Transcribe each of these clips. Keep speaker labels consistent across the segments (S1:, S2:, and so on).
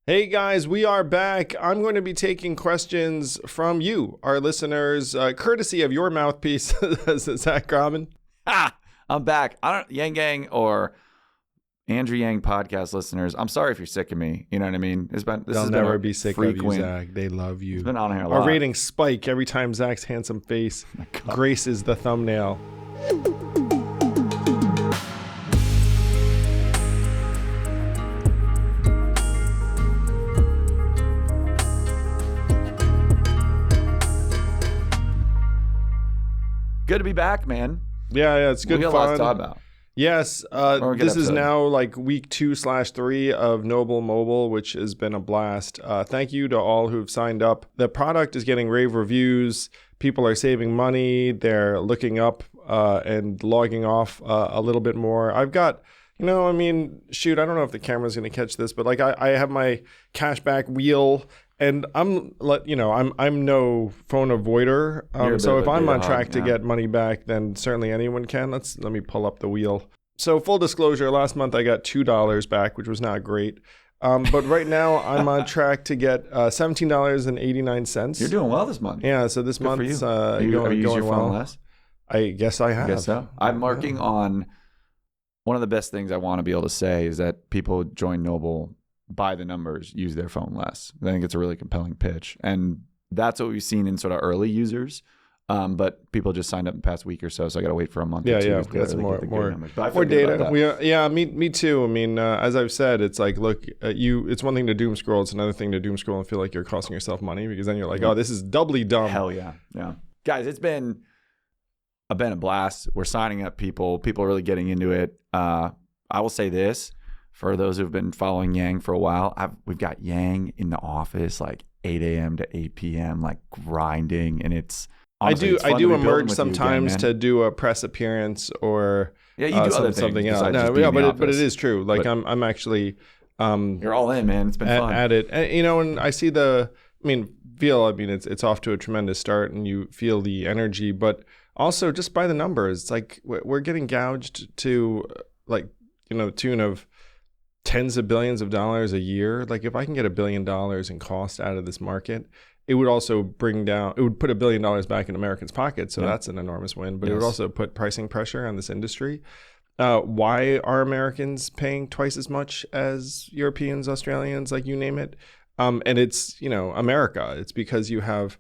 S1: Hey guys, we are back. I'm going to be taking questions from you, our listeners, courtesy of your mouthpiece, Zach Graumann.
S2: I'm back. Yang Gang or Andrew Yang podcast listeners, I'm sorry if you're sick of me. You know what I mean?
S1: They'll never be sick of you, Zach. They love you.
S2: It's been on here a lot.
S1: Our ratings spike every time Zach's handsome face graces the thumbnail.
S2: Good to be back, man.
S1: Yeah, it's good
S2: we got
S1: fun.
S2: A lot to talk about.
S1: Yes, this is now like week 2/3 of Noble Mobile, which has been a blast. Thank you to all who've signed up. The product is getting rave reviews. People are saving money. They're looking up and logging off a little bit more. I've got, I don't know if the camera's going to catch this, but like I have my cashback wheel. And I'm no phone avoider. So if I'm on track to get money back, then certainly anyone can. Let me pull up the wheel. So full disclosure, last month I got $2 back, which was not great. But right now I'm on track to get $17.89.
S2: You're doing well this month.
S1: Yeah. So this month's
S2: have you
S1: going
S2: used your phone
S1: well.
S2: less?
S1: I guess I have.
S2: I guess so. I'm marking on one of the best things I want to be able to say is that people join Noble by the numbers, use their phone less. I think it's a really compelling pitch. And that's what we've seen in sort of early users. But people just signed up in the past week or so I got to wait for a month or two.
S1: Yeah, that's
S2: really more
S1: data. Me too. As I've said, it's like, look, it's one thing to doom scroll. It's another thing to doom scroll and feel like you're costing yourself money because then you're like, oh, this is doubly dumb.
S2: Hell yeah. Yeah. Guys, it's been a blast. We're signing up people. People are really getting into it. I will say this. For those who've been following Yang for a while, we've got Yang in the office like 8 a.m. to 8 p.m. like grinding, and honestly,
S1: I do emerge sometimes again, to do a press appearance or
S2: you do
S1: something else. But it is true. Like I'm actually
S2: you're all in, man. It's been fun
S1: at it, and I see it's off to a tremendous start, and you feel the energy, but also just by the numbers, it's like we're getting gouged to the tune of tens of billions of dollars a year. Like if I can get $1 billion in cost out of this market, it would also put $1 billion back in Americans' pockets. So that's an enormous win, but it would also put pricing pressure on this industry. Why are Americans paying twice as much as Europeans, Australians, like you name it? And it's, America. It's because you have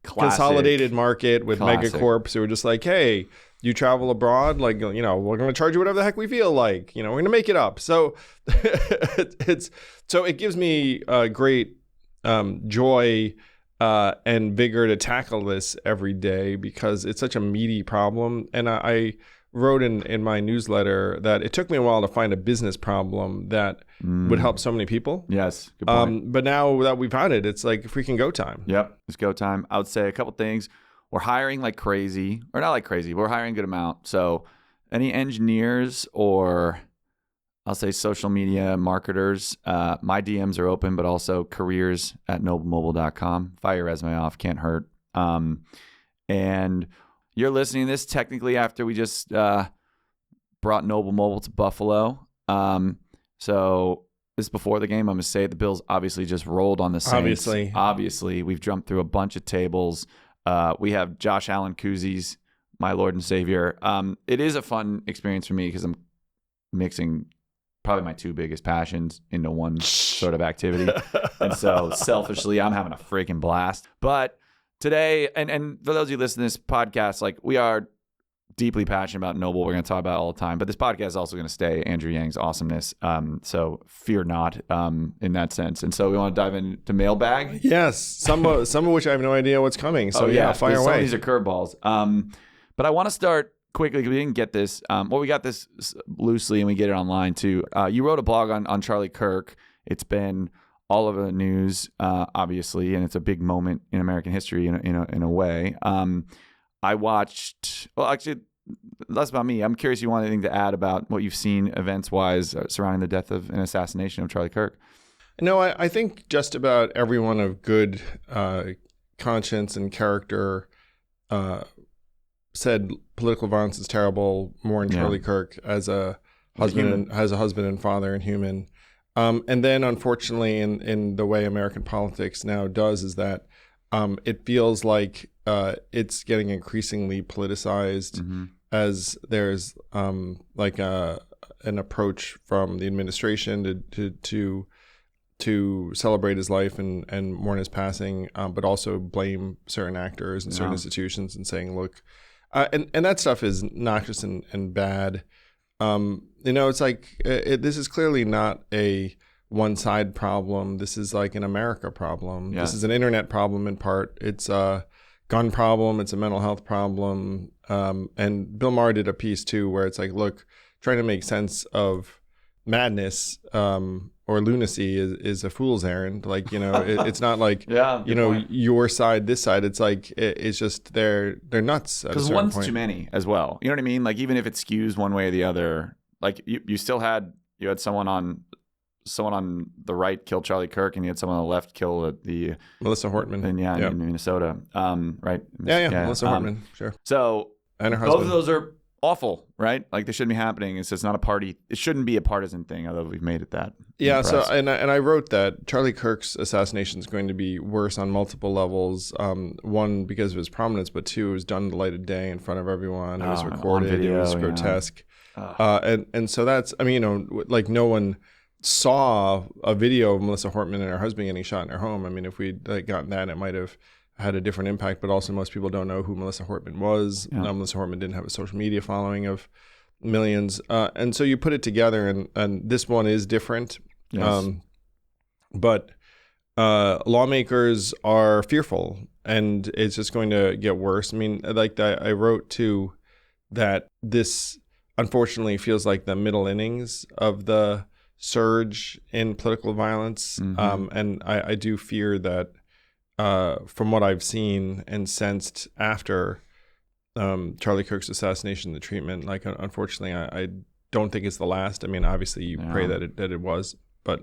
S1: consolidated market with megacorps who are just like, hey, you travel abroad, we're going to charge you whatever the heck we feel like, we're going to make it up. So it gives me great joy and vigor to tackle this every day because it's such a meaty problem. And I wrote in my newsletter that it took me a while to find a business problem that would help so many people.
S2: Yes, good point.
S1: But now that we've had it, it's like freaking go time.
S2: Yep, it's go time. I would say a couple things. We're hiring like crazy, or not like crazy, but we're hiring a good amount. So any engineers or I'll say social media marketers, my DMs are open, but also careers@noblemobile.com. Fire your resume off, can't hurt. And you're listening to this technically after we just brought Noble Mobile to Buffalo. So this is before the game. I'm going to say the Bills obviously just rolled on the Saints. Obviously, we've jumped through a bunch of tables. We have Josh Allen koozies, my Lord and Savior. It is a fun experience for me because I'm mixing probably my two biggest passions into one sort of activity. And so selfishly, I'm having a freaking blast. But today, and for those of you listening to this podcast, like we are deeply passionate about Noble. We're going to talk about it all the time. But this podcast is also going to stay Andrew Yang's awesomeness. So fear not in that sense. And so we want to dive into mailbag.
S1: Yes. Some of which I have no idea what's coming. So fire away.
S2: Some of these are curveballs. But I want to start quickly because we didn't get this. We got this loosely and we get it online too. You wrote a blog on Charlie Kirk. It's been all over the news, obviously, and it's a big moment in American history in a way. I watched, actually, less about me. I'm curious if you want anything to add about what you've seen events-wise surrounding the death of an assassination of Charlie Kirk.
S1: No, I think just about everyone of good conscience and character said political violence is terrible, mourn Charlie Kirk as a husband and father and human. And then, unfortunately, in the way American politics now does, is that it feels like it's getting increasingly politicized as there's like an approach from the administration to celebrate his life and mourn his passing, but also blame certain actors and certain institutions and saying, look, and that stuff is noxious and bad. It's like this is clearly not a one-side problem. This is like an America problem. Yeah. This is an internet problem in part. It's a gun problem. It's a mental health problem. And Bill Maher did a piece too where it's like, look, trying to make sense of madness or lunacy is a fool's errand. Like, it's not like, point. Your side, this side. It's like, it's just they're nuts.
S2: Because one's point. Too many as well. You know what I mean? Like, even if it skews one way or the other, like you had someone on the right kill Charlie Kirk, and you had someone on the left kill the
S1: Melissa Hortman.
S2: And in Minnesota, right?
S1: Yeah, Melissa Hortman, sure.
S2: So
S1: and her husband.
S2: Both of those are awful, right? Like, they shouldn't be happening. It's not a party. It shouldn't be a partisan thing, although we've made it that.
S1: Yeah. So and I wrote that Charlie Kirk's assassination is going to be worse on multiple levels. One, because of his prominence, but two, it was done in the light of day in front of everyone. It was recorded. Video, it was grotesque. And so that's, like, no one saw a video of Melissa Hortman and her husband getting shot in her home. I mean, if we'd gotten that, it might have had a different impact. But also, most people don't know who Melissa Hortman was. Yeah. Melissa Hortman didn't have a social media following of millions. And so you put it together, and this one is different. Yes. But lawmakers are fearful, and it's just going to get worse. I mean, like I wrote too that this unfortunately feels like the middle innings of the surge in political violence. And I do fear that from what I've seen and sensed after Charlie Kirk's assassination, the treatment, like, unfortunately, I don't think it's the last. I mean, obviously you pray that it was, but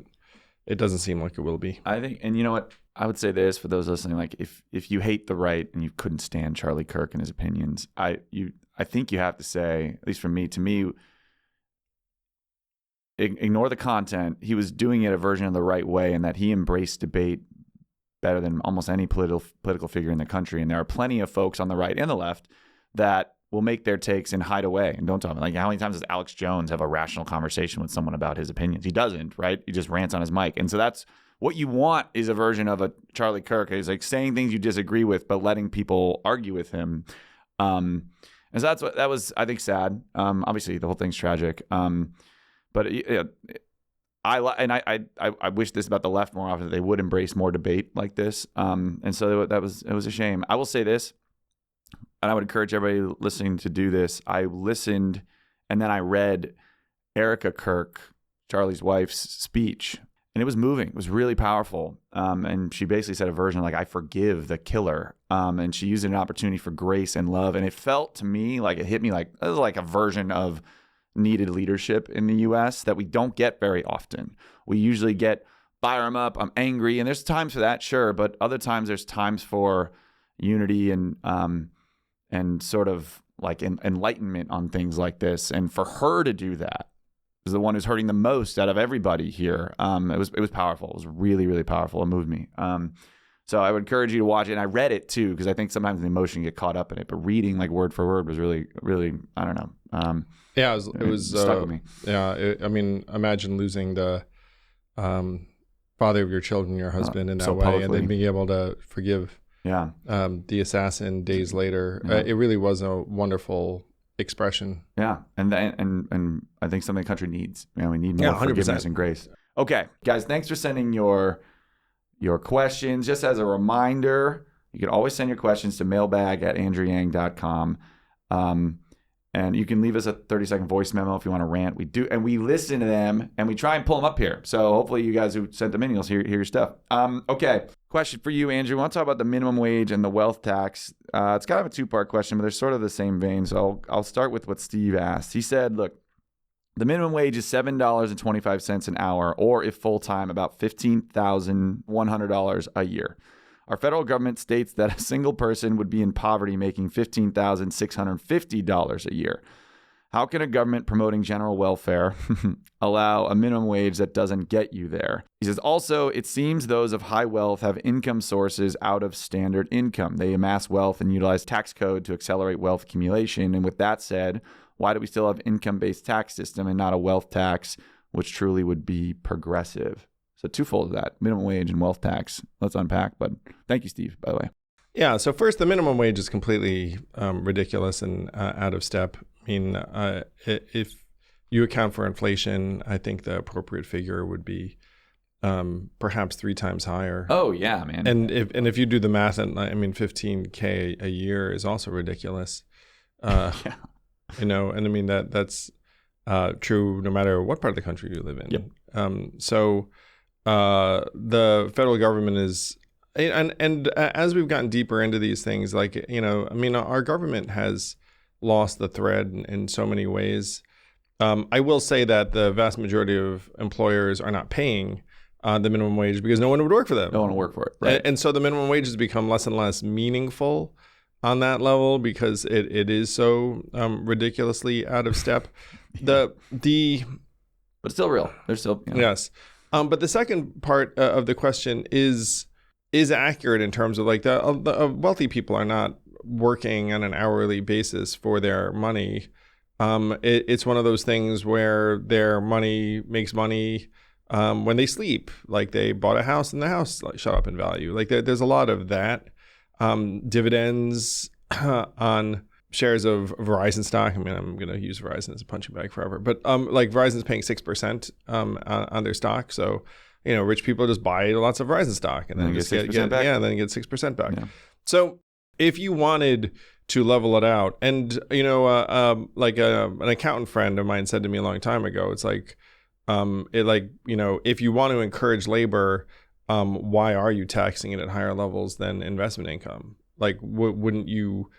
S1: it doesn't seem like it will be.
S2: I think, and you know what, I would say this for those listening, like, if you hate the right and you couldn't stand Charlie Kirk and his opinions, I think you have to say, at least to me, ignore the content. He was doing it a version of the right way, and that he embraced debate better than almost any political figure in the country. And there are plenty of folks on the right and the left that will make their takes and hide away and don't talk. Like, how many times does Alex Jones have a rational conversation with someone about his opinions? He doesn't, right? He just rants on his mic. And so that's what you want, is a version of a Charlie Kirk. He's like saying things you disagree with, but letting people argue with him. And so that was, I think, sad. Obviously, the whole thing's tragic. But I wish this about the left more often, that they would embrace more debate like this. And so it was a shame. I will say this, and I would encourage everybody listening to do this. I listened, and then I read Erica Kirk, Charlie's wife's speech, and it was moving. It was really powerful. And she basically said a version like, I forgive the killer. And she used an opportunity for grace and love. And it felt to me like, it hit me like, it was like a version of needed leadership in the U.S. that we don't get very often. We usually get fire them up, I'm angry, and there's times for that, sure, but other times there's times for unity and sort of like enlightenment on things like this. And for her to do that is the one who's hurting the most out of everybody here. It was powerful. It was really, really powerful. It moved me. So I would encourage you to watch it. And I read it too, because I think sometimes the emotion get caught up in it. But reading like word for word was really, really, I don't know.
S1: Yeah, it was
S2: stuck with me.
S1: Yeah, I mean, imagine losing the father of your children, your husband, in that way, publicly. And then being able to forgive the assassin days later. Yeah. It really was a wonderful expression.
S2: Yeah, and I think something the country needs. We need more forgiveness and grace. Okay, guys, thanks for sending your questions. Just as a reminder, you can always send your questions to mailbag@andrewyang.com. And you can leave us a 30-second voice memo if you want to rant. We do, and we listen to them, and we try and pull them up here. So hopefully you guys who sent them in, you'll hear your stuff. Okay, question for you, Andrew. I want to talk about the minimum wage and the wealth tax. It's kind of a two-part question, but they're sort of the same vein. So I'll start with what Steve asked. He said, look, the minimum wage is $7.25 an hour, or if full-time, about $15,100 a year. Our federal government states that a single person would be in poverty making $15,650 a year. How can a government promoting general welfare allow a minimum wage that doesn't get you there? He says, also, it seems those of high wealth have income sources out of standard income. They amass wealth and utilize tax code to accelerate wealth accumulation. And with that said, why do we still have income-based tax system and not a wealth tax, which truly would be progressive? So twofold of that, minimum wage and wealth tax. Let's unpack. But thank you, Steve, by the way.
S1: Yeah, so first, the minimum wage is completely ridiculous and out of step. I mean, if you account for inflation, I think the appropriate figure would be perhaps 3 times higher.
S2: Oh, yeah, man.
S1: And if you do the math, and I mean, $15K a year is also ridiculous.
S2: Yeah.
S1: You know, and I mean, that's true no matter what part of the country you live in.
S2: Yep.
S1: So the federal government is, and as we've gotten deeper into these things, like, you know, I mean, our government has lost the thread in so many ways. I will say that the vast majority of employers are not paying the minimum wage because no one would work for them.
S2: No one would work for it. Right.
S1: And so the minimum wage has become less and less meaningful on that level because it is so ridiculously out of step. But it's
S2: still real. There's still, you know.
S1: Yes. But the second part of the question is accurate in terms of like the wealthy people are not working on an hourly basis for their money. It's one of those things where their money makes money when they sleep. Like they bought a house and the house like shot up in value. Like there's a lot of that. Dividends on shares of Verizon stock. I mean, I'm going to use Verizon as a punching bag forever. But like Verizon's paying 6% on their stock. So, you know, rich people just buy lots of Verizon stock and then just get 6% back. Yeah, and then get 6% back. Yeah. So if you wanted to level it out, and you know, like an accountant friend of mine said to me a long time ago, it's like, you know, if you want to encourage labor, why are you taxing it at higher levels than investment income? Like, wouldn't you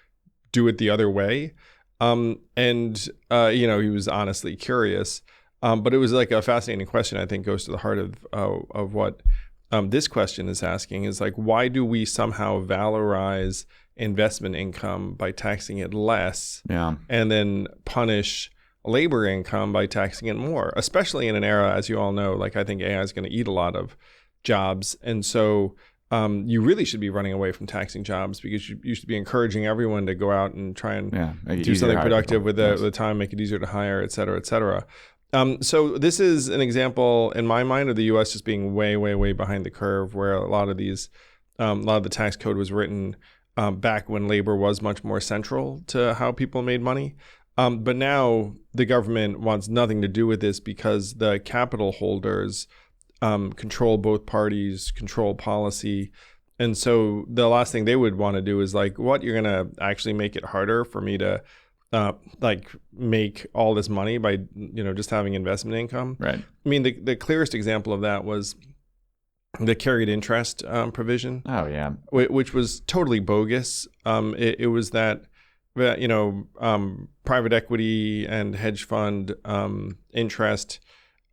S1: do it the other way? You know, he was honestly curious, but it was like a fascinating question. I think goes to the heart of what this question is asking is like, why do we somehow valorize investment income by taxing it less, and then punish labor income by taxing it more, especially in an era, as you all know, like I think AI is going to eat a lot of jobs. And so you really should be running away from taxing jobs because you should be encouraging everyone to go out and try and do something productive with the time, make it easier to hire, et cetera, et cetera. So this is an example in my mind of the U.S. just being way, way, way behind the curve, where a lot of the tax code was written back when labor was much more central to how people made money. But now the government wants nothing to do with this because the capital holders control both parties, control policy. And so the last thing they would want to do is like, what, you're going to actually make it harder for me to like make all this money by, you know, just having investment income.
S2: Right.
S1: I mean, the clearest example of that was the carried interest provision.
S2: Oh, yeah.
S1: Which was totally bogus. It was that, you know, private equity and hedge fund interest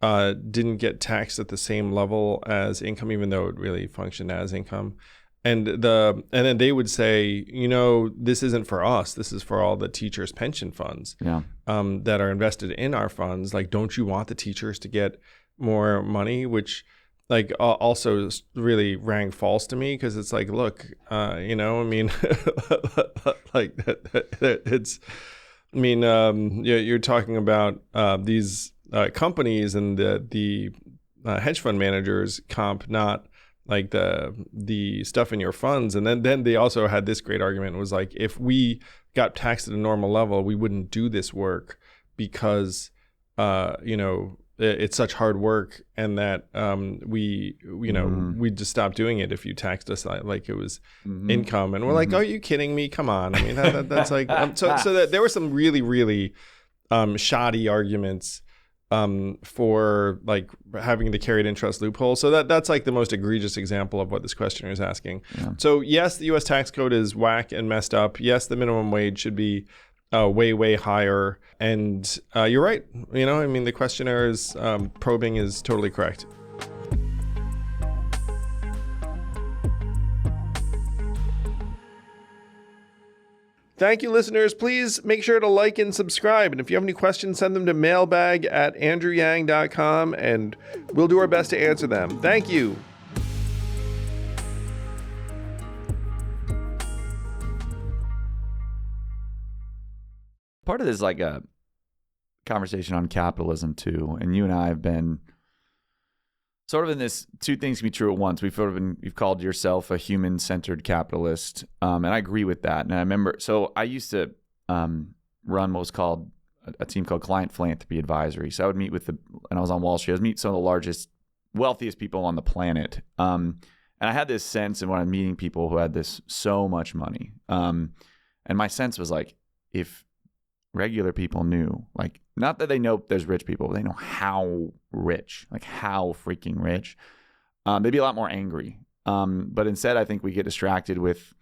S1: didn't get taxed at the same level as income, even though it really functioned as income. And then they would say, you know, this isn't for us. This is for all the teachers' pension funds that are invested in our funds. Like, don't you want the teachers to get more money? Which, like, also really rang false to me because it's like, look, you know, I mean, like it's, I mean, you're talking about these companies and the hedge fund managers comp, not like the stuff in your funds. And then they also had this great argument, was like, if we got taxed at a normal level, we wouldn't do this work because, you know, it's such hard work, and that we just stop doing it if you taxed us like it was income. And we're like, are you kidding me? Come on. I mean, that's like, so that there were some really, really shoddy arguments for like having the carried interest loophole. So that's like the most egregious example of what this questioner is asking. Yeah. So yes, the U.S. tax code is whack and messed up. Yes, the minimum wage should be way, way higher. And you're right. You know, I mean, the questioner's probing is totally correct. Thank you, listeners. Please make sure to like and subscribe. And if you have any questions, send them to mailbag@andrewyang.com, and we'll do our best to answer them. Thank you.
S2: Part of this is like a conversation on capitalism too, and you and I have been sort of in this two things can be true at once. You've called yourself a human-centered capitalist, and I agree with that. And I remember, so I used to run what was called a team called Client Philanthropy Advisory. So I would meet and I was on Wall Street. I would meet some of the largest, wealthiest people on the planet. And I had this sense, and when I'm meeting people who had so much money, and my sense was like, if regular people knew, like, not that they know there's rich people, but they know how rich, like how freaking rich, they'd be a lot more angry. But instead, I think we get distracted with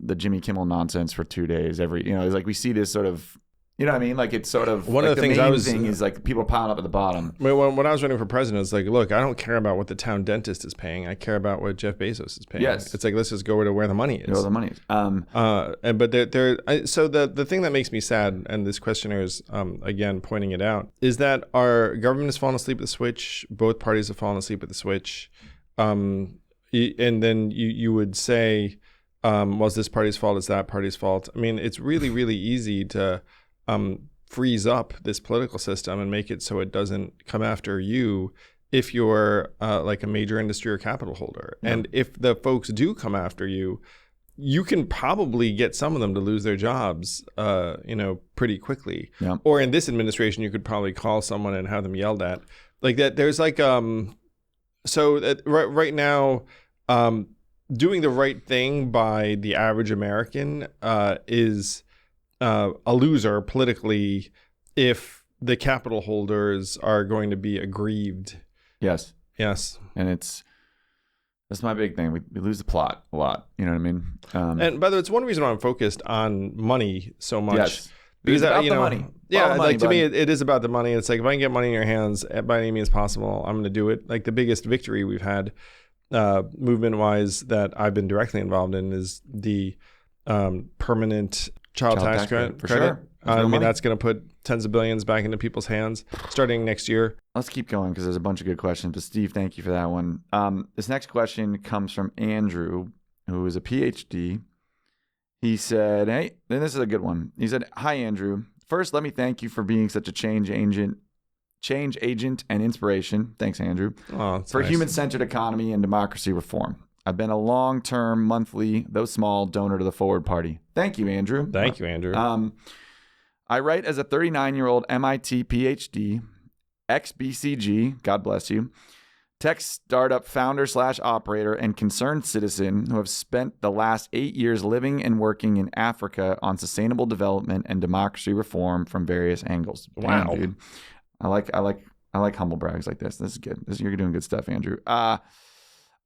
S2: the Jimmy Kimmel nonsense for 2 days. It's like we see this sort of, you know what I mean? Like it's sort of
S1: one of the things
S2: is like people piling up at the bottom.
S1: When I was running for president, it's like, look, I don't care about what the town dentist is paying. I care about what Jeff Bezos is paying.
S2: Yes,
S1: it's like, let's just go to where the money is.
S2: Where the money is.
S1: So the thing that makes me sad, and this questioner is again pointing it out, is that our government has fallen asleep at the switch. Both parties have fallen asleep at the switch, and then you would say, was this party's fault? Is that party's fault? I mean, it's really, really easy to freeze up this political system and make it so it doesn't come after you if you're like a major industry or capital holder. Yeah. And if the folks do come after you, you can probably get some of them to lose their jobs, pretty quickly. Yeah. Or in this administration, you could probably call someone and have them yelled at. Like that. There's like right now, doing the right thing by the average American is a loser politically if the capital holders are going to be aggrieved.
S2: Yes.
S1: And
S2: that's my big thing. We lose the plot a lot. You know what I mean?
S1: And by the way, it's one reason why I'm focused on money so much.
S2: Yes.
S1: Because
S2: it's about the money.
S1: Yeah, like to me, it is about the money. It's like, if I can get money in your hands by any means possible, I'm going to do it. Like the biggest victory we've had movement-wise that I've been directly involved in is the permanent child tax credit.
S2: For sure.
S1: That's going to put tens of billions back into people's hands starting next year.
S2: Let's keep going because there's a bunch of good questions. But Steve, thank you for that one. This next question comes from Andrew, who is a PhD. He said, hey, and this is a good one. He said, hi, Andrew. First, let me thank you for being such a change agent and inspiration. Thanks, Andrew. For nice. Human-centered economy and democracy reform. I've been a long-term, monthly, though small, donor to the Forward Party. Thank you, Andrew.
S1: Thank you, Andrew.
S2: I write as a 39-year-old MIT PhD, ex-BCG, God bless you, tech startup founder/operator and concerned citizen who have spent the last 8 years living and working in Africa on sustainable development and democracy reform from various angles.
S1: Wow.
S2: Damn, dude. I like humble brags like this. This is good. You're doing good stuff, Andrew. I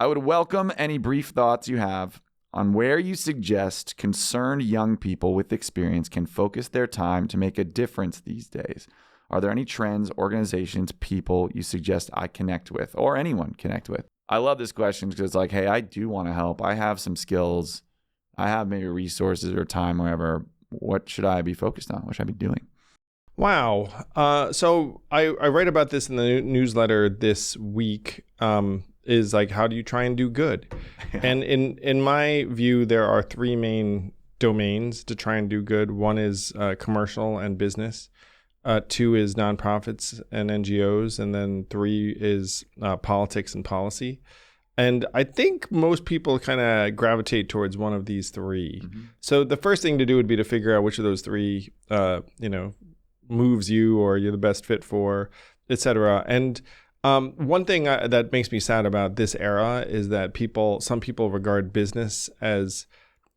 S2: would welcome any brief thoughts you have on where you suggest concerned young people with experience can focus their time to make a difference these days. Are there any trends, organizations, people you suggest I connect with or anyone connect with? I love this question because it's like, hey, I do want to help. I have some skills. I have maybe resources or time, whatever. What should I be focused on? What should I be doing?
S1: Wow. So I write about this in the newsletter this week. Is like, how do you try and do good? And in my view, there are three main domains to try and do good. One is commercial and business. Two is nonprofits and NGOs. And then three is politics and policy. And I think most people kind of gravitate towards one of these three. Mm-hmm. So the first thing to do would be to figure out which of those three, moves you or you're the best fit for, et cetera. And one thing that makes me sad about this era is that some people regard business as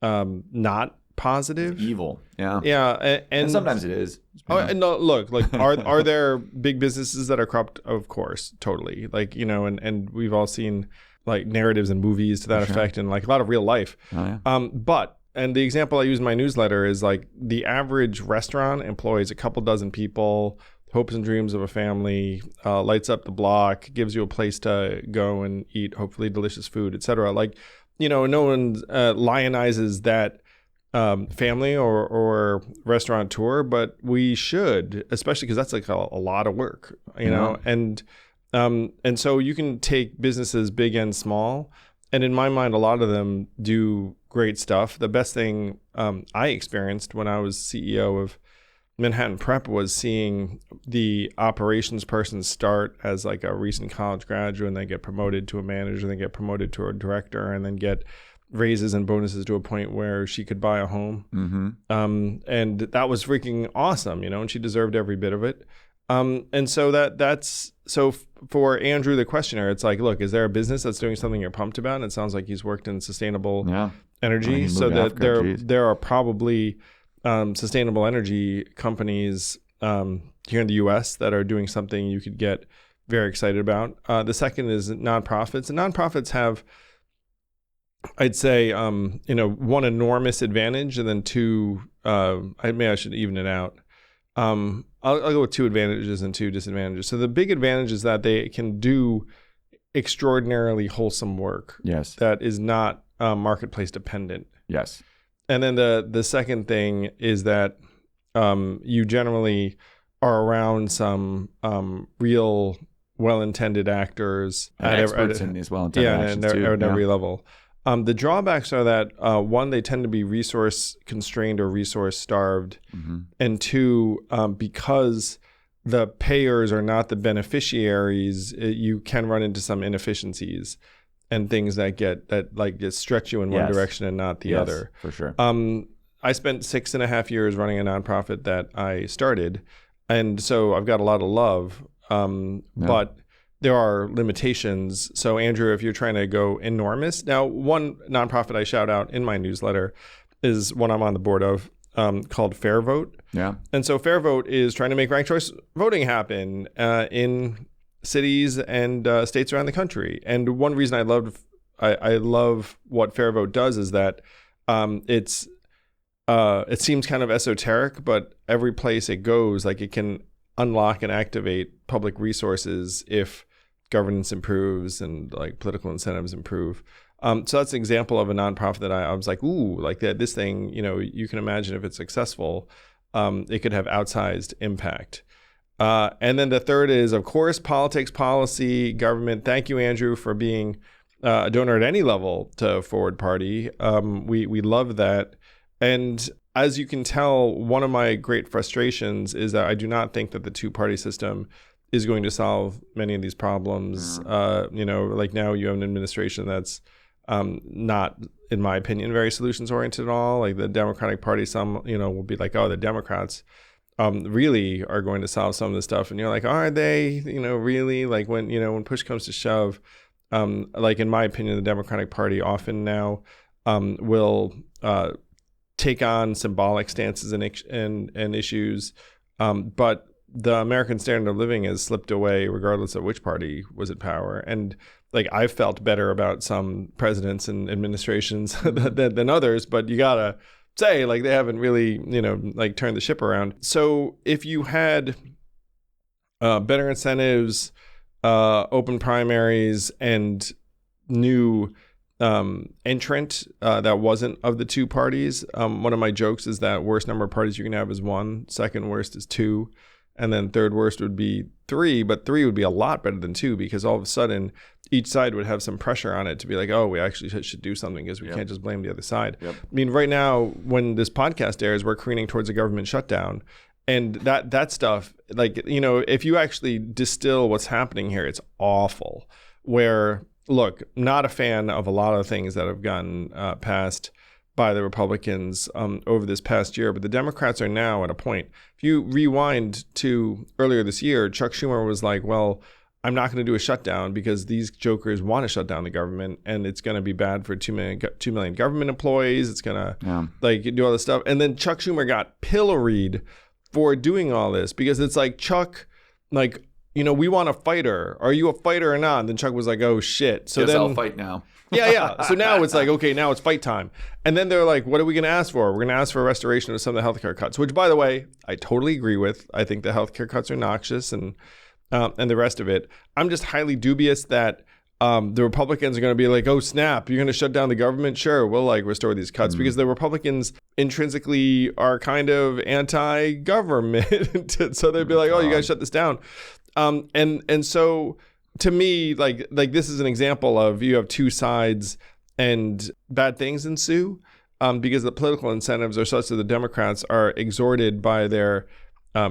S1: not positive.
S2: It's evil. Yeah.
S1: Yeah. And
S2: sometimes it is.
S1: No, look, like, are there big businesses that are corrupt? Of course, totally. Like, and we've all seen like narratives and movies to that effect and like a lot of real life.
S2: Oh, yeah.
S1: And the example I use in my newsletter is like the average restaurant employs a couple dozen people, hopes and dreams of a family, lights up the block, gives you a place to go and eat hopefully delicious food, etc. Like, no one lionizes that family or restaurateur, but we should, especially because that's like a lot of work, you know, and so you can take businesses big and small. And in my mind, a lot of them do great stuff. The best thing I experienced when I was CEO of Manhattan Prep was seeing the operations person start as like a recent college graduate and then get promoted to a manager, then get promoted to a director, and then get raises and bonuses to a point where she could buy a home. And that was freaking awesome, you know, and she deserved every bit of it. And so that's so for Andrew, the questioner, it's like, look, is there a business that's doing something you're pumped about? And it sounds like he's worked in sustainable energy. So that there are probably sustainable energy companies here in the U.S. that are doing something you could get very excited about. The second is nonprofits. And nonprofits have, I'd say, one enormous advantage, and then two, I should even it out. I'll go with 2 advantages and 2 disadvantages. So the big advantage is that they can do extraordinarily wholesome work.
S2: Yes.
S1: That is not marketplace dependent.
S2: Yes.
S1: And then the second thing is that you generally are around some real well-intended actors
S2: experts in these well-intended actions
S1: at every level. The drawbacks are that, one, they tend to be resource constrained or resource starved. And 2, because the payers are not the beneficiaries, you can run into some inefficiencies and things that just stretch you in one direction and not the other.
S2: For sure.
S1: I spent 6.5 years running a nonprofit that I started. And so I've got a lot of love, but there are limitations. So Andrew, if you're trying to go enormous, now one nonprofit I shout out in my newsletter is one I'm on the board of, called Fair Vote.
S2: Yeah. And
S1: so Fair Vote is trying to make ranked choice voting happen in cities and states around the country. And one reason I love what Fair Vote does is that it seems kind of esoteric, but every place it goes, like it can unlock and activate public resources if governance improves and like political incentives improve. So that's an example of a nonprofit that I was like, ooh, like that. This thing, you know, you can imagine if it's successful, it could have outsized impact. And then the third is, of course, politics, policy, government. Thank you, Andrew, for being a donor at any level to Forward Party. We love that. And as you can tell, one of my great frustrations is that I do not think that the 2-party system is going to solve many of these problems. Like now you have an administration that's not, in my opinion, very solutions oriented at all. Like the Democratic Party, some, will be like, oh, the Democrats really are going to solve some of this stuff. And you're like, are they, really? Like when push comes to shove, like in my opinion, the Democratic Party often now will take on symbolic stances and issues, but the American standard of living has slipped away regardless of which party was at power. And like I've felt better about some presidents and administrations than others, but you gotta say like they haven't really like turned the ship around. So if you had better incentives, open primaries, and new entrant that wasn't of the 2 parties, one of my jokes is that worst number of parties you can have is 1, second worst is 2, and then third worst would be 3, but 3 would be a lot better than 2 because all of a sudden each side would have some pressure on it to be like, oh, we actually should do something because we can't just blame the other side. I mean, right now when this podcast airs, we're careening towards a government shutdown, and that stuff, like, if you actually distill what's happening here, it's awful. Where, look, not a fan of a lot of things that have gotten passed by the Republicans over this past year, but the Democrats are now at a point. If you rewind to earlier this year, Chuck Schumer was like, well, I'm not going to do a shutdown because these jokers want to shut down the government, and it's going to be bad for 2 million government employees. It's going to do all this stuff. And then Chuck Schumer got pilloried for doing all this because it's like, Chuck, like, we want a fighter. Are you a fighter or not? And then Chuck was like, oh, shit. So
S2: then I'll fight now.
S1: Yeah. So now it's like, okay, now it's fight time. And then they're like, what are we going to ask for? We're going to ask for a restoration of some of the healthcare cuts, which, by the way, I totally agree with. I think the healthcare cuts are noxious and the rest of it. I'm just highly dubious that the Republicans are going to be like, oh, snap, you're going to shut down the government? Sure, we'll like restore these cuts, because the Republicans intrinsically are kind of anti-government. So they'd be like, oh, you guys shut this down. And so to me, like this is an example of you have two sides and bad things ensue, because the political incentives are such that the Democrats are exhorted by their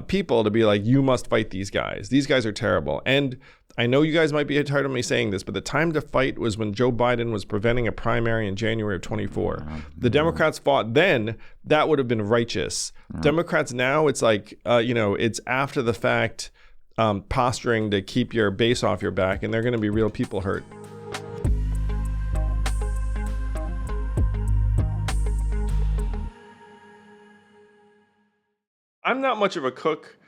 S1: people to be like, you must fight these guys. These guys are terrible. And I know you guys might be tired of me saying this, but the time to fight was when Joe Biden was preventing a primary in January of 24. The Democrats fought then. That would have been righteous. Democrats now, it's like, it's after the fact posturing to keep your base off your back, and they're going to be real people hurt. I'm not much of a cook.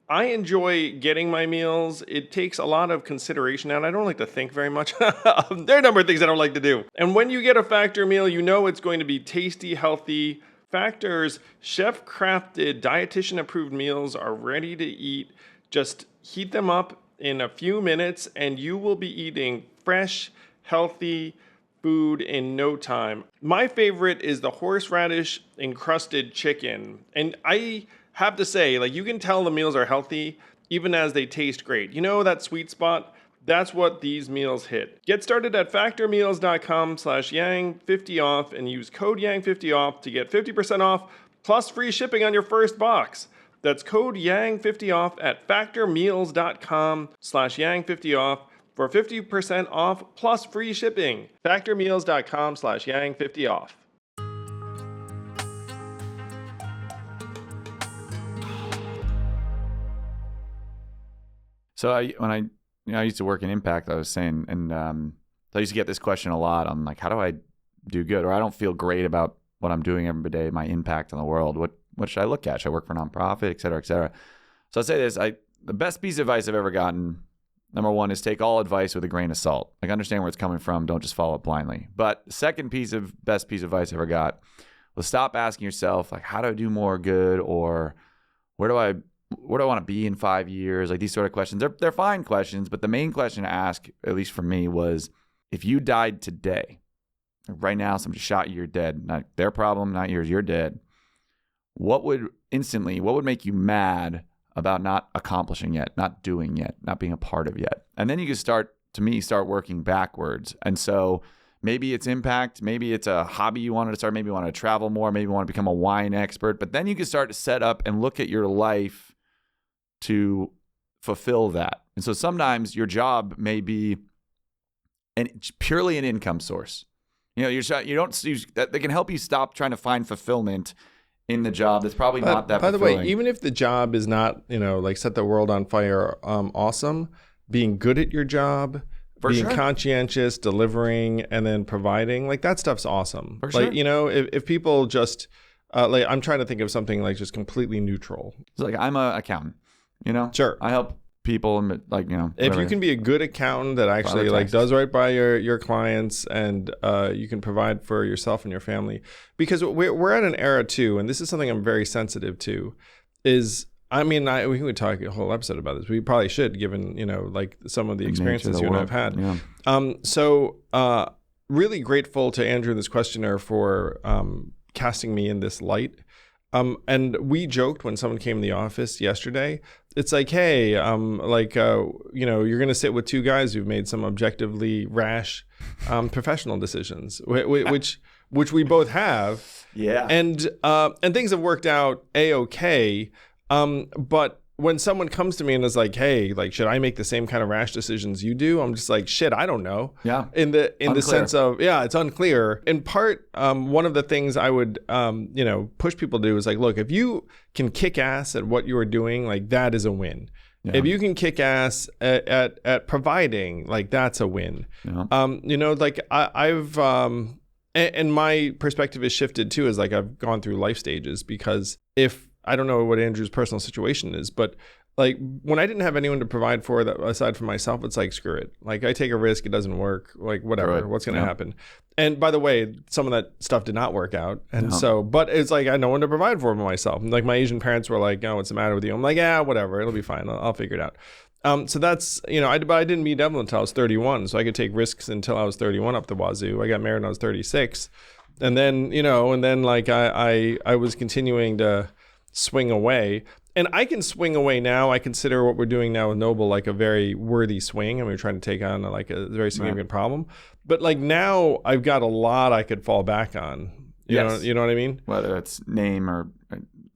S1: I enjoy getting my meals. It takes a lot of consideration, and I don't like to think very much. There are a number of things I don't like to do. And when you get a Factor meal, you know it's going to be tasty, healthy. Factor's chef-crafted, dietitian-approved meals are ready to eat. Just heat them up in a few minutes, and you will be eating fresh, healthy food in no time. My favorite is the horseradish encrusted chicken. And I have to say, like, you can tell the meals are healthy even as they taste great. You know that sweet spot? That's what these meals hit. Get started at factormeals.com/yang50off and use code yang50off to get 50% off plus free shipping on your first box. That's code yang50off at factormeals.com/yang50off for 50% off plus free shipping. Factormeals.com/yang50off.
S2: So when I used to work in Impact, I was saying, and I used to get this question a lot. I'm like, how do I do good? Or I don't feel great about what I'm doing every day, my impact on the world. What should I look at? Should I work for a nonprofit, et cetera, et cetera? So I'll say this, the best piece of advice I've ever gotten, number one, is take all advice with a grain of salt. Like, understand where it's coming from. Don't just follow it blindly. But the second best piece of advice I ever got was stop asking yourself, like, how do I do more good? Or where do I want to be in 5 years? Like, these sort of questions, they're fine questions, but the main question to ask, at least for me, was if you died today, right now, somebody shot you, you're dead. Not their problem, not yours, you're dead. What would make you mad about not accomplishing yet, not doing yet, not being a part of yet? And then you can start working backwards. And so maybe it's impact, maybe it's a hobby you wanted to start, maybe you want to travel more, maybe you want to become a wine expert, but then you can start to set up and look at your life to fulfill that. And so sometimes your job may be purely an income source. You know, that they can help you stop trying to find fulfillment in the job that's probably not that fulfilling.
S1: By the way, even if the job is not, like set the world on fire, awesome, being good at your job, being conscientious, delivering, and then providing, like, that stuff's awesome.
S2: For sure.
S1: Like, if people just, like, I'm trying to think of something like just completely neutral.
S2: It's like, I'm an accountant,
S1: Sure.
S2: I help people, and
S1: if you can be a good accountant that actually like does right by your clients, and you can provide for yourself and your family, because we're at an era too, and this is something I'm very sensitive to, is we could talk a whole episode about this. We probably should, given like some of the experiences you and I've had.
S2: Yeah.
S1: So really grateful to Andrew, this questioner, for casting me in this light. And we joked when someone came in the office yesterday. It's like, hey, you're going to sit with two guys who've made some objectively rash professional decisions, which we both have.
S2: Yeah.
S1: And things have worked out A-okay. But when someone comes to me and is like, hey, like, should I make the same kind of rash decisions you do? I'm just like, shit, I don't know.
S2: Yeah.
S1: In the sense of, it's unclear. In part, one of the things I would, push people to do is like, look, if you can kick ass at what you are doing, like, that is a win. Yeah. If you can kick ass at providing, like, that's a win. Yeah. I've, and my perspective has shifted too, is like, I've gone through life stages, because I don't know what Andrew's personal situation is, but like, when I didn't have anyone to provide for that aside from myself, it's like, screw it. Like, I take a risk, it doesn't work, like, whatever, right. What's going to happen? And by the way, some of that stuff did not work out. And but it's like, I had no one to provide for myself. Like, my Asian parents were like, oh, what's the matter with you? I'm like, yeah, whatever, it'll be fine. I'll figure it out. So that's, but I didn't meet Evelyn until I was 31, so I could take risks until I was 31 up the wazoo. I got married when I was 36. And then, like I was continuing to swing away. And I can swing away now. I consider what we're doing now with Noble like a very worthy swing. I mean, we're trying to take on like a very significant problem. But like now I've got a lot I could fall back on. You know what I mean?
S2: Whether it's name or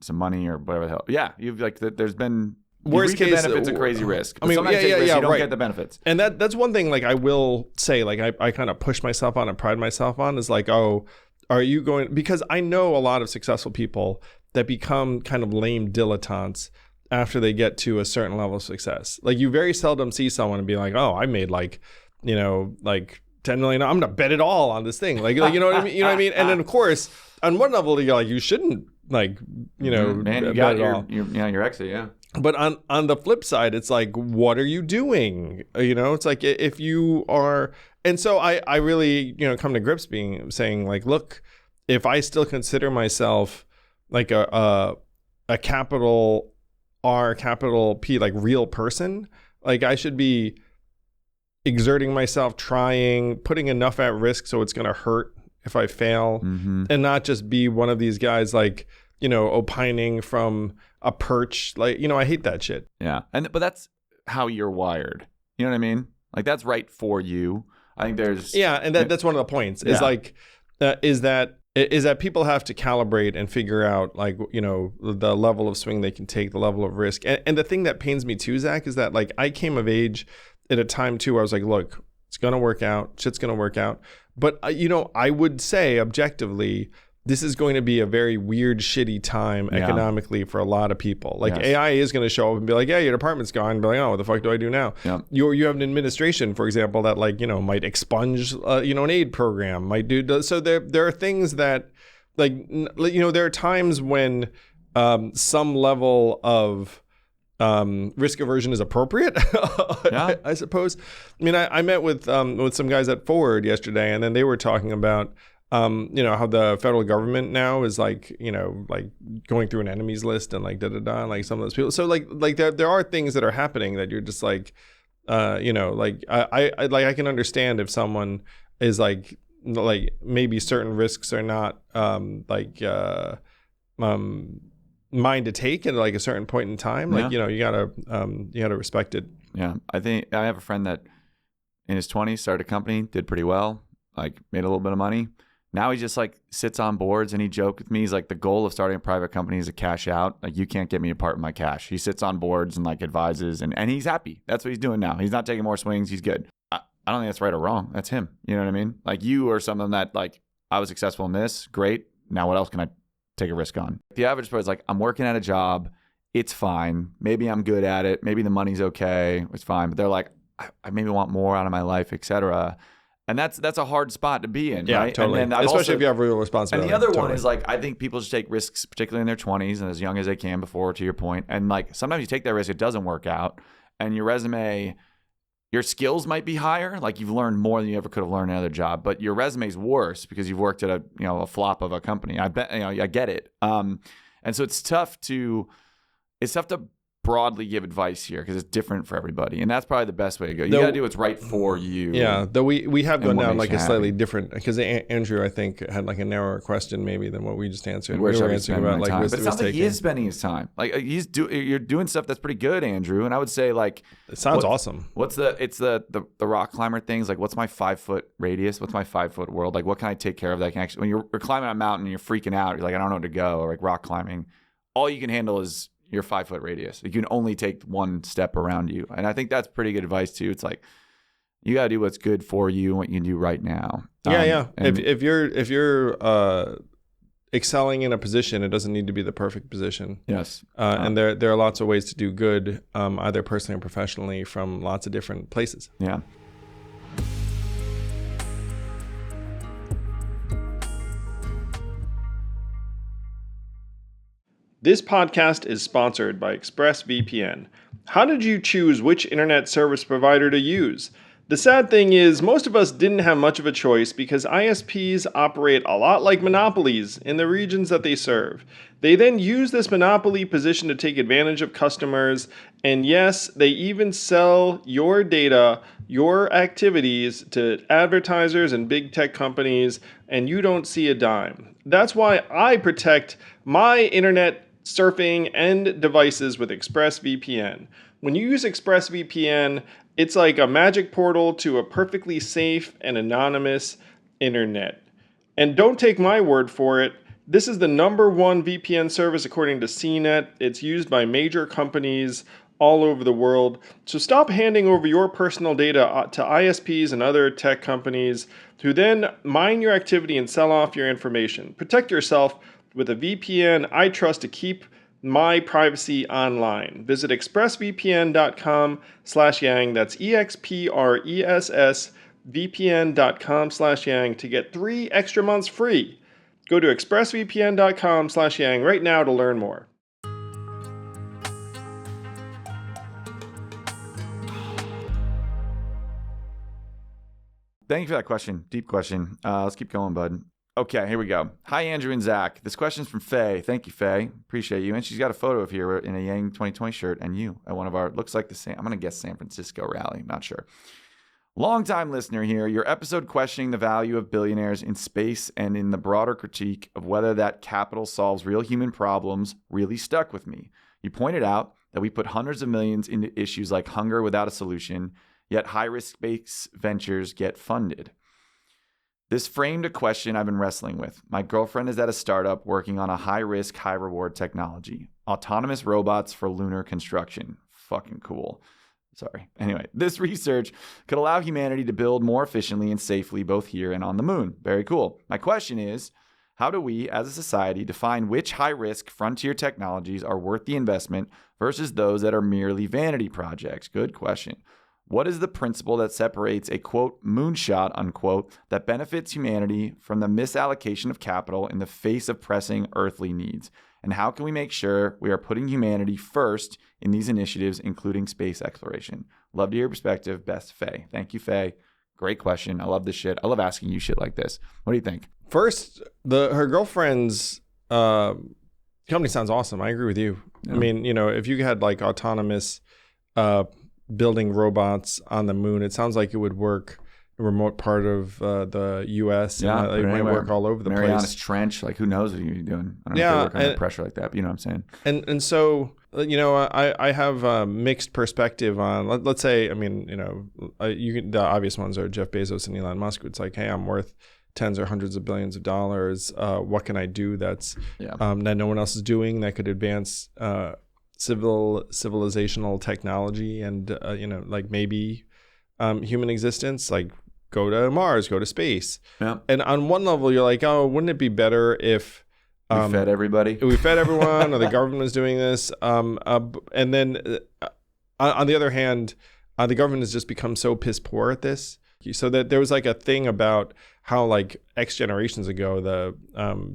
S2: some money or whatever the hell. Yeah, you've like there's been
S1: worst case
S2: benefits, a crazy risk.
S1: I mean,
S2: sometimes you don't get the benefits.
S1: And that's one thing. Like I will say, like I kind of push myself on and pride myself on is like, oh, are you going? Because I know a lot of successful people that become kind of lame dilettantes after they get to a certain level of success. Like you very seldom see someone and be like, oh, I made like 10 million. I'm gonna bet it all on this thing. Like you know what I mean? You know what I mean? And then of course, on one level, you're like, you shouldn't man,
S2: you got your exit, yeah.
S1: But on the flip side, it's like, what are you doing? It's like if you are, and so I really come to grips saying like, look, if I still consider myself like a capital R, capital P, like real person, like I should be exerting myself, trying, putting enough at risk so it's going to hurt if I fail, and not just be one of these guys like, opining from a perch. Like, I hate that shit.
S2: Yeah. But that's how you're wired. You know what I mean? Like that's right for you. I think there's...
S1: Yeah. And that's one of the points is like, is that people have to calibrate and figure out like, the level of swing they can take, the level of risk. And the thing that pains me too, Zach, is that like I came of age at a time too where I was like, look, it's going to work out. Shit's going to work out. But, I would say objectively, this is going to be a very weird, shitty time economically for a lot of people. Like AI is going to show up and be like, yeah, your department's gone. And be like, oh, what the fuck do I do now? Yeah. You have an administration, for example, that like, might expunge, an aid program, might do. So there are things that like, there are times when some level of risk aversion is appropriate, I suppose. I mean, I met with some guys at Ford yesterday, and then they were talking about, how the federal government now is like, like going through an enemies list and like like some of those people. So like there are things that are happening that you're just like, like I can understand if someone is like maybe certain risks are not mine to take at like a certain point in time. Like, you gotta respect it.
S2: Yeah. I think I have a friend that in his 20s started a company, did pretty well, like made a little bit of money. Now he just like sits on boards, and he joked with me. He's like, the goal of starting a private company is to cash out. Like, you can't get me a part of my cash. He sits on boards and like advises, and he's happy. That's what he's doing now. He's not taking more swings. He's good. I don't think that's right or wrong. That's him. You know what I mean? Like, you are someone that like, I was successful in this. Great. Now what else can I take a risk on? The average person is like, I'm working at a job. It's fine. Maybe I'm good at it. Maybe the money's okay. It's fine. But they're like, I maybe want more out of my life, etc. And that's a hard spot to be in, right?
S1: Totally.
S2: And
S1: especially if you have real responsibility.
S2: And the other one is like, I think people should take risks, particularly in their 20s and as young as they can before, to your point. And like, sometimes you take that risk, it doesn't work out. And your resume, your skills might be higher. Like, you've learned more than you ever could have learned in another job. But your resume's worse because you've worked at a flop of a company. I bet, I get it. And so it's tough to broadly give advice here because it's different for everybody, and that's probably the best way to go. You got to do what's right for you.
S1: Yeah, though we have gone down like a slightly different, because Andrew, I think, had like a narrower question maybe than what we just answered.
S2: Where we were answering about like risk, but it sounds like he is spending his time. Like you're doing stuff that's pretty good, Andrew. And I would say like,
S1: it sounds awesome.
S2: It's the rock climber things. Like, what's my 5-foot radius? What's my 5-foot world? Like, what can I take care of that can actually, when you're climbing a mountain and you're freaking out, you're like, I don't know where to go. Or like rock climbing, all you can handle is your 5-foot radius. You can only take one step around you. And I think that's pretty good advice too. It's like, you got to do what's good for you and what you can do right now.
S1: Yeah. If you're excelling in a position, it doesn't need to be the perfect position.
S2: Yes.
S1: And there are lots of ways to do good, either personally or professionally, from lots of different places.
S2: Yeah.
S1: This podcast is sponsored by ExpressVPN. How did you choose which internet service provider to use? The sad thing is, most of us didn't have much of a choice because ISPs operate a lot like monopolies in the regions that they serve. They then use this monopoly position to take advantage of customers, and yes, they even sell your data, your activities to advertisers and big tech companies, and you don't see a dime. That's why I protect my internet surfing and devices with ExpressVPN. When you use ExpressVPN, it's like a magic portal to a perfectly safe and anonymous internet. And don't take my word for it. This is the #1 VPN service according to CNET. It's used by major companies all over the world. So stop handing over your personal data to ISPs and other tech companies who then mine your activity and sell off your information. Protect yourself with a VPN I trust to keep my privacy online. Visit expressvpn.com/yang. That's expressvpn.com/yang to get 3 extra months free. Go to expressvpn.com/yang right now to learn more.
S2: Thank you for that question. Deep question. Let's keep going, bud. Okay, here we go. Hi, Andrew and Zach. This question's from Faye. Thank you, Faye. Appreciate you. And she's got a photo of here in a Yang 2020 shirt and you at one of our, looks like I'm going to guess San Francisco rally. Not sure. Longtime listener here. Your episode questioning the value of billionaires in space and in the broader critique of whether that capital solves real human problems really stuck with me. You pointed out that we put hundreds of millions into issues like hunger without a solution, yet high-risk space ventures get funded. This framed a question I've been wrestling with. My girlfriend is at a startup working on a high-risk, high-reward technology. Autonomous robots for lunar construction. Fucking cool. Sorry. Anyway, this research could allow humanity to build more efficiently and safely both here and on the moon. Very cool. My question is, how do we, as a society, define which high-risk frontier technologies are worth the investment versus those that are merely vanity projects? Good question. What is the principle that separates a, quote, moonshot, unquote, that benefits humanity from the misallocation of capital in the face of pressing earthly needs? And how can we make sure we are putting humanity first in these initiatives, including space exploration? Love to hear your perspective. Best, Faye. Thank you, Faye. Great question. I love this shit. I love asking you shit like this. What do you think?
S1: First, her girlfriend's company sounds awesome. I agree with you. Yeah. I mean, if you had like autonomous building robots on the moon, it sounds like it would work in a remote part of the U.S.
S2: Yeah,
S1: it might work all over the
S2: Marianas
S1: place.
S2: Trench, like who knows what you're doing? I don't know if they work under pressure like that, but you know what I'm saying.
S1: And so, I have a mixed perspective on, let's say, the obvious ones are Jeff Bezos and Elon Musk. It's like, hey, I'm worth tens or hundreds of billions of dollars. What can I do that's that no one else is doing that could advance civilizational technology and like maybe human existence, like go to Mars, go to space.
S2: Yeah.
S1: And on one level you're like, oh, wouldn't it be better if
S2: we fed everybody,
S1: we fed everyone, or the government was doing this, and then on the other hand, the government has just become so piss poor at this, so that there was like a thing about how like X generations ago the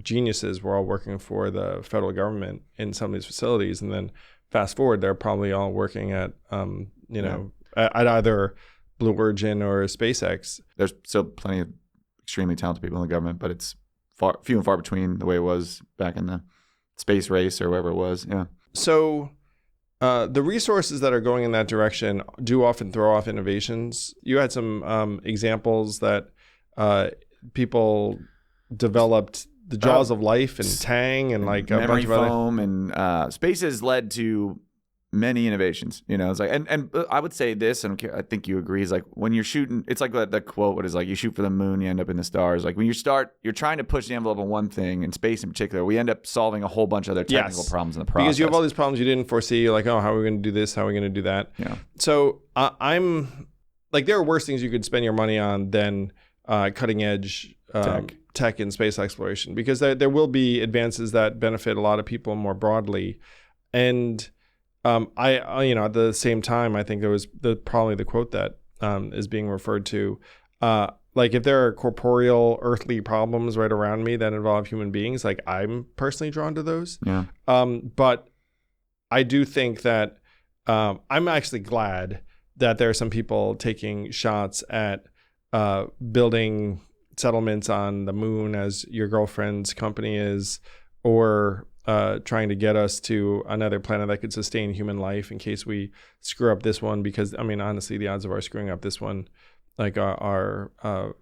S1: geniuses were all working for the federal government in some of these facilities, and then fast forward, they're probably all working at at either Blue Origin or SpaceX.
S2: There's still plenty of extremely talented people in the government, but it's few and far between the way it was back in the space race or wherever it was. Yeah.
S1: So the resources that are going in that direction do often throw off innovations. You had some examples that people developed the Jaws of Life and Tang and like a bunch of
S2: foam and space has led to many innovations. It's like, and I would say this, and I think you agree, is like when you're shooting, it's like the quote, what is like, you shoot for the moon, you end up in the stars. Like when you're trying to push the envelope on one thing, in space in particular, we end up solving a whole bunch of other technical problems in the process.
S1: Because you have all these problems you didn't foresee. You're like, oh, how are we going to do this? How are we going to do that?
S2: Yeah.
S1: So I'm like, there are worse things you could spend your money on than cutting edge tech in space exploration, because there will be advances that benefit a lot of people more broadly. And I at the same time, I think there was probably the quote that is being referred to, like if there are corporeal earthly problems right around me that involve human beings, like I'm personally drawn to those.
S2: Yeah.
S1: But I do think that I'm actually glad that there are some people taking shots at building settlements on the moon, as your girlfriend's company is, or trying to get us to another planet that could sustain human life in case we screw up this one. Because I mean, honestly, the odds of our screwing up this one are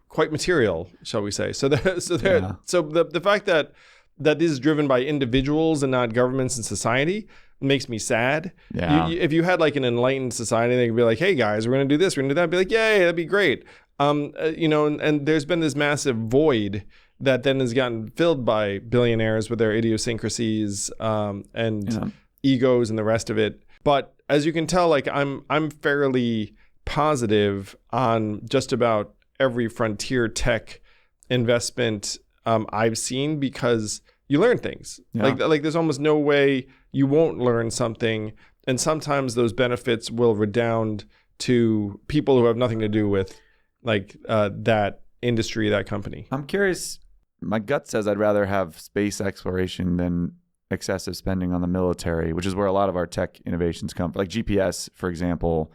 S1: quite material, shall we say? So the fact that this is driven by individuals and not governments and society makes me sad.
S2: Yeah.
S1: If you had like an enlightened society, they could be like, hey guys, we're going to do this, we're going to do that. I'd be like, yay, that'd be great. And there's been this massive void that then has gotten filled by billionaires with their idiosyncrasies and egos and the rest of it. But as you can tell, like I'm fairly positive on just about every frontier tech investment I've seen, because you learn things.
S2: Yeah.
S1: Like there's almost no way you won't learn something, and sometimes those benefits will redound to people who have nothing to do with that industry, that company.
S2: I'm curious. My gut says I'd rather have space exploration than excessive spending on the military, which is where a lot of our tech innovations come from. Like GPS, for example,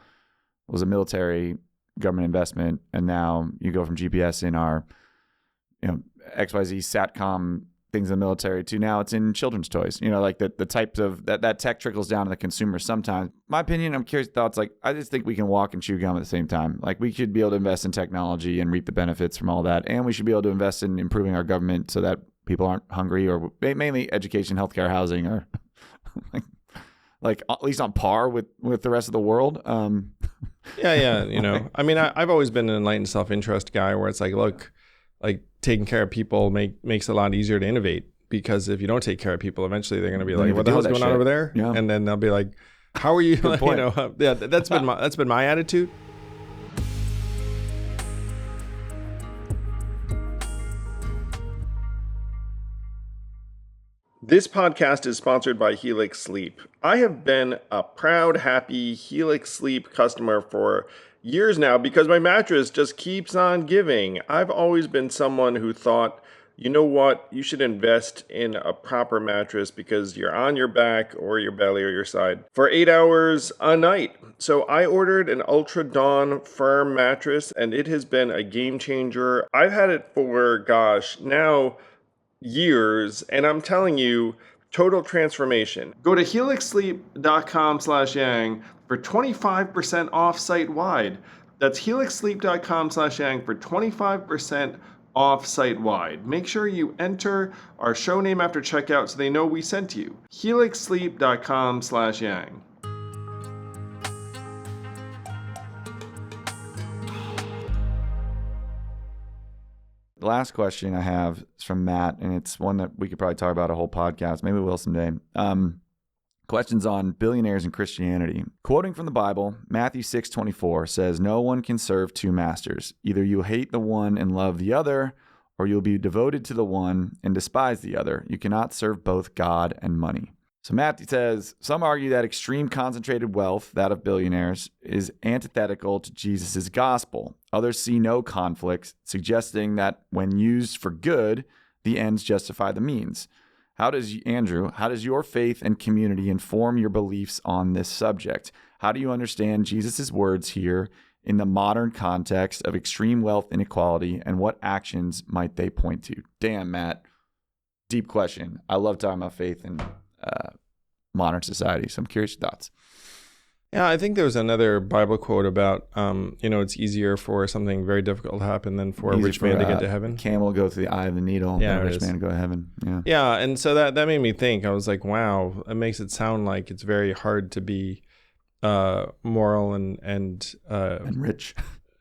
S2: was a military government investment, and now you go from GPS in our XYZ SATCOM things in the military to now it's in children's toys. Like the types of that tech trickles down to the consumer sometimes. My opinion, I'm curious thoughts. Like, I just think we can walk and chew gum at the same time. Like, we should be able to invest in technology and reap the benefits from all that, and we should be able to invest in improving our government so that people aren't hungry, or mainly education, healthcare, housing, or like at least on par with the rest of the world.
S1: Yeah. I mean, I've always been an enlightened self-interest guy, where it's like, look, like taking care of people makes it a lot easier to innovate, because if you don't take care of people, eventually they're going to be like, what the hell's going on over there?
S2: Yeah.
S1: And then they'll be like, how are you? That's been my attitude. This podcast is sponsored by Helix Sleep. I have been a proud, happy Helix Sleep customer for years now, because my mattress just keeps on giving. I've always been someone who thought, you know what, you should invest in a proper mattress because you're on your back or your belly or your side for 8 hours a night. So I ordered an Ultra Dawn firm mattress, and it has been a game changer. I've had it for, now years, and I'm telling you, total transformation. Go to helixsleep.com/yang for 25% off site-wide. That's helixsleep.com/yang for 25% off site-wide. Make sure you enter our show name after checkout so they know we sent you. helixsleep.com/yang.
S2: The last question I have is from Matt, and it's one that we could probably talk about a whole podcast. Maybe we will someday. Questions on billionaires and Christianity. Quoting from the Bible, Matthew 6:24 says, "No one can serve two masters. Either you hate the one and love the other, or you'll be devoted to the one and despise the other. You cannot serve both God and money." So Matthew says, some argue that extreme concentrated wealth, that of billionaires, is antithetical to Jesus' gospel. Others see no conflicts, suggesting that when used for good, the ends justify the means. Andrew, how does your faith and community inform your beliefs on this subject? How do you understand Jesus' words here in the modern context of extreme wealth inequality, and what actions might they point to? Damn, Matt. Deep question. I love talking about faith and modern society, so I'm curious your thoughts.
S1: Yeah, I think there was another Bible quote about, it's easier for something very difficult to happen than for a rich man to get to heaven.
S2: Camel go through the eye of the needle,
S1: yeah,
S2: a rich man to go to heaven.
S1: Yeah, and so that made me think. I was like, wow, it makes it sound like it's very hard to be moral and
S2: rich.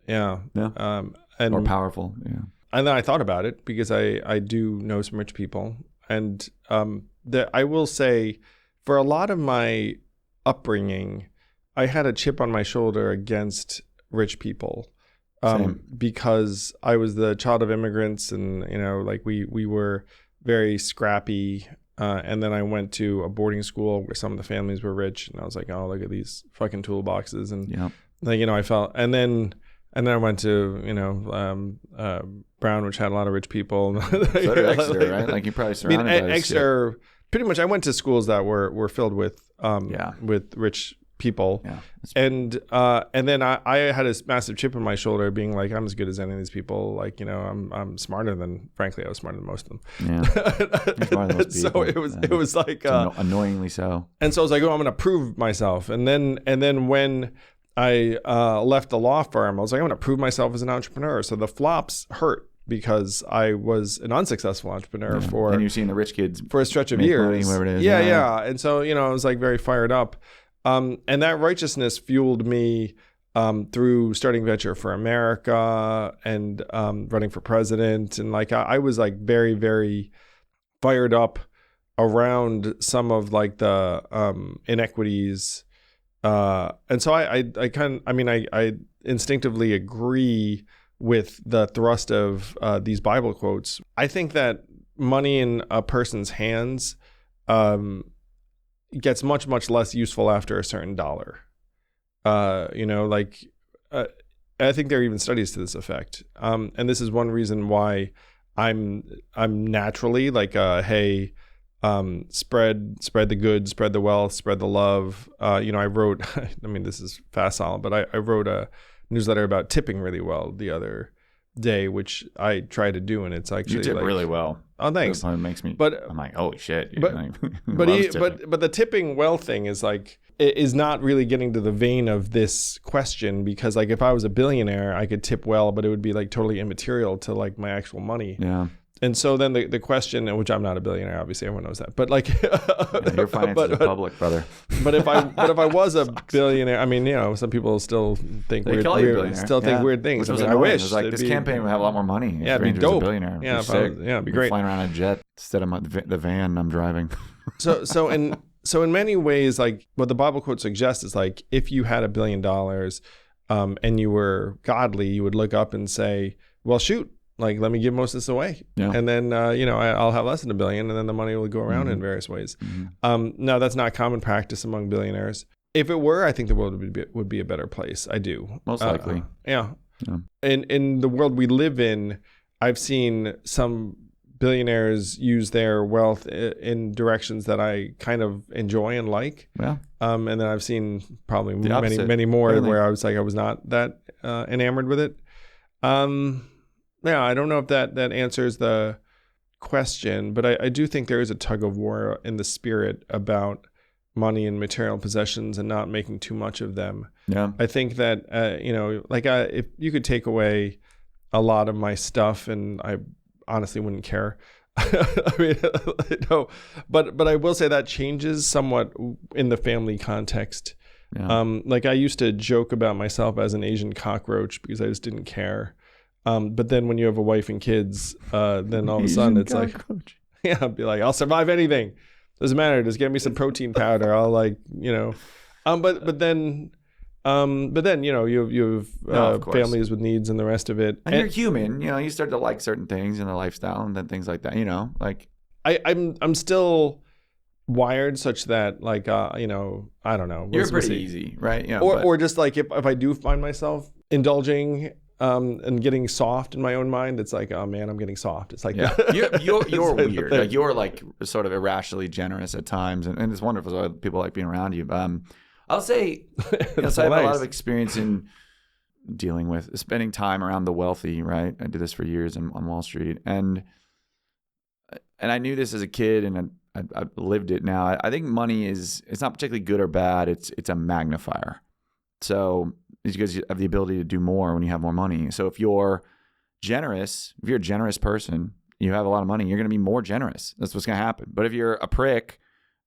S1: Yeah.
S2: And more powerful. Yeah.
S1: And then I thought about it, because I do know some rich people, and I will say, for a lot of my upbringing, I had a chip on my shoulder against rich people, because I was the child of immigrants, and we were very scrappy. And then I went to a boarding school where some of the families were rich, and I was like, oh, look at these fucking toolboxes, and I felt. And then I went to Brown, which had a lot of rich people.
S2: So did Exeter, right? Like, you probably surrounded by
S1: Exeter. Pretty much, I went to schools that were filled with rich people.
S2: Yeah.
S1: And then I had a massive chip on my shoulder being like, I'm as good as any of these people. Like, I'm smarter than, frankly, I was smarter than most of them.
S2: Yeah. You're smarter than most people.
S1: So it was like,
S2: annoyingly so.
S1: And so I was like, oh, I'm going to prove myself. And then when I left the law firm, I was like, I'm going to prove myself as an entrepreneur. So the flops hurt because I was an unsuccessful entrepreneur
S2: and you're seeing the rich kids
S1: for a stretch of years.
S2: Money, it is.
S1: Yeah. And so, I was like very fired up. And that righteousness fueled me through starting Venture for America and running for president. And like I was like very, very fired up around some of like the inequities. And so I instinctively agree with the thrust of these Bible quotes. I think that money in a person's hands gets much, much less useful after a certain dollar. I think there are even studies to this effect. And this is one reason why I'm naturally like, hey, spread the good, spread the wealth, spread the love. I wrote, this is facile, but I wrote a newsletter about tipping really well the other day, which I try to do, and it's actually
S2: you tip really well.
S1: Oh, thanks.
S2: It makes me.
S1: But
S2: I'm like, holy shit.
S1: But the tipping well thing is like is not really getting to the vein of this question, because like if I was a billionaire, I could tip well, but it would be like totally immaterial to like my actual money.
S2: Yeah.
S1: And so then the question, which I'm not a billionaire, obviously everyone knows that, but like
S2: your finances are public, brother.
S1: But if I was a billionaire, some people still think weird things. I wish.
S2: It was like, this campaign would have a lot more money.
S1: Yeah, it'd be dope.
S2: Billionaire.
S1: Yeah, it'd be great.
S2: Flying around a jet instead of the van I'm driving.
S1: So in many ways, like what the Bible quote suggests is like, if you had $1 billion and you were godly, you would look up and say, well, shoot. Like, let me give most of this away. Yeah. And then, I'll have less than $1 billion, and then the money will go around in various ways. Mm-hmm. Now, that's not common practice among billionaires. If it were, I think the world would be a better place. I do.
S2: Most likely.
S1: Yeah. In the world we live in, I've seen some billionaires use their wealth in directions that I kind of enjoy and like. Yeah. And then I've seen probably many more where I was not that enamored with it. Yeah, I don't know if that answers the question, but I do think there is a tug of war in the spirit about money and material possessions and not making too much of them. Yeah, I think that if you could take away a lot of my stuff, and I honestly wouldn't care. But I will say that changes somewhat in the family context. Yeah. Like I used to joke about myself as an Asian cockroach because I just didn't care. But then when you have a wife and kids, then all of a sudden it's cockroach. I'd be like, I'll survive anything. Doesn't matter. Just get me some protein powder. I'll but then you have families with needs and the rest of it.
S2: And you're human. You start to like certain things in the lifestyle and then things like that. Like
S1: I'm still wired such that like I don't know.
S2: You're pretty easy, right?
S1: Or just like if I do find myself indulging. And getting soft in my own mind, it's like, oh man, I'm getting soft. It's like
S2: you're weird. Like you're like sort of irrationally generous at times, and it's wonderful. So people like being around you. I'll say, so I have a lot of experience in dealing with spending time around the wealthy. Right, I did this for years on Wall Street, and I knew this as a kid, and I've lived it now. I think money it's not particularly good or bad. It's a magnifier. So it's because you have the ability to do more when you have more money. So if you're generous, if you're a generous person, you have a lot of money, you're going to be more generous. That's what's going to happen. But if you're a prick,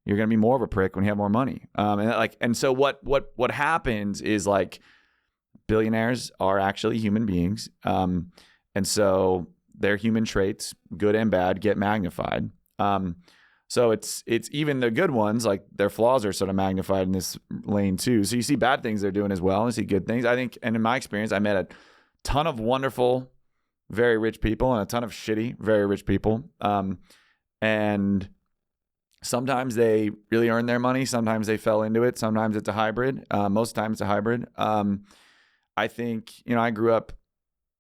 S2: you're going to be more of a prick when you have more money. And so what happens is like billionaires are actually human beings. And so their human traits, good and bad, get magnified. So it's even the good ones, like their flaws are sort of magnified in this lane too. So you see bad things they're doing as well, and you see good things. I think, and in my experience, I met a ton of wonderful, very rich people and a ton of shitty, very rich people. And sometimes they really earn their money. Sometimes they fell into it. Sometimes it's a hybrid. Most times it's a hybrid. I think, I grew up,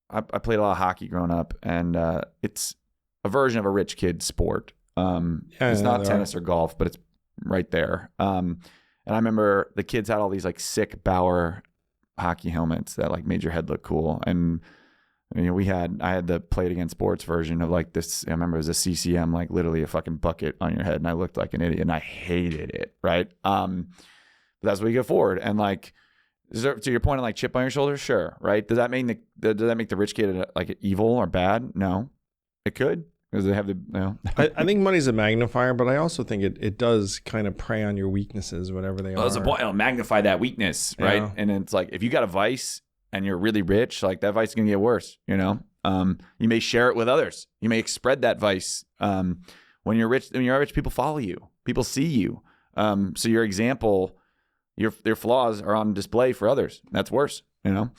S2: I played a lot of hockey growing up, and it's a version of a rich kid sport. It's not tennis or golf, but it's right there. And I remember the kids had all these like sick Bauer hockey helmets that like made your head look cool. And you know, I had the Play It Again Sports version of like this. I remember it was a CCM, like literally a fucking bucket on your head, and I looked like an idiot, and I hated it. Right. But that's what you get forward. And like, to your point on like chip on your shoulder, sure. Right. Does that mean does that make the rich kid like evil or bad? No, it could. Because they have the, you know.
S1: I think money's a magnifier, but I also think it does kind of prey on your weaknesses, whatever they are.
S2: There's a point. It'll magnify that weakness, right?
S1: Yeah.
S2: And it's like, if you got a vice and you're really rich, like that vice is going to get worse, you know? You may share it with others. You may spread that vice. When you're rich, people follow you. People see you. So your example, your flaws are on display for others. That's worse, you know?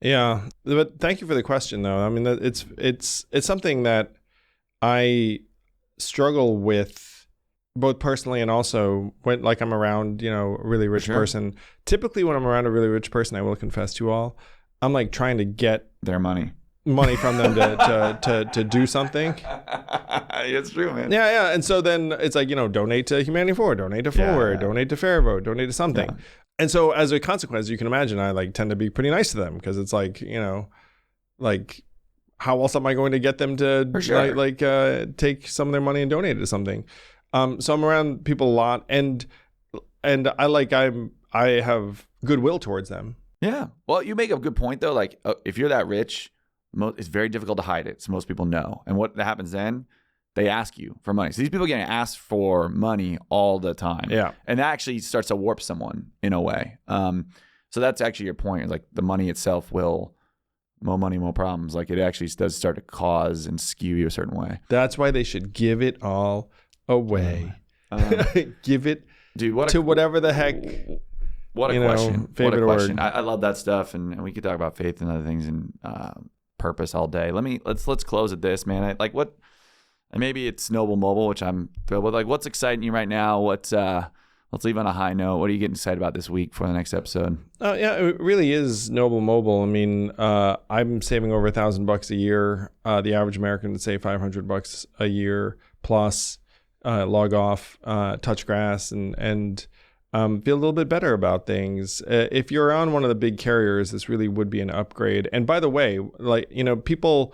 S1: Yeah. But thank you for the question, though. I mean, it's something that I struggle with both personally and also when like I'm around, you know, a really rich person. Typically when I'm around a really rich person, I will confess to you all, I'm like trying to get
S2: their money
S1: from them to do something.
S2: It's true, man.
S1: Yeah. And so then it's like, you know, donate to Humanity Forward, donate to Forward, donate to Fairvote, donate to something. Yeah. And so as a consequence, you can imagine I like tend to be pretty nice to them because it's like, you know, like, how else am I going to get them to take some of their money and donate it to something? So I'm around people a lot, and I have goodwill towards them.
S2: Yeah. Well, you make a good point though. Like if you're that rich, it's very difficult to hide it. So most people know. And what happens then? They ask you for money. So these people are getting asked for money all the time.
S1: Yeah.
S2: And that actually starts to warp someone in a way. So that's actually your point. Like the money itself will. More money, more problems. Like it actually does start to cause and skew you a certain way.
S1: That's why they should give it all away. Give it whatever the heck.
S2: What a question. What a question. I love that stuff. And we could talk about faith and other things and purpose all day. Let's close at this, man. Maybe it's Noble Mobile, which I'm thrilled with. Like what's exciting you right now? Let's leave on a high note. What are you getting excited about this week for the next episode?
S1: Yeah, it really is Noble Mobile. I mean, I'm saving over $1,000 a year. The average American would save $500 a year plus. Log off, touch grass, and feel a little bit better about things. If you're on one of the big carriers, this really would be an upgrade. And by the way, like you know, people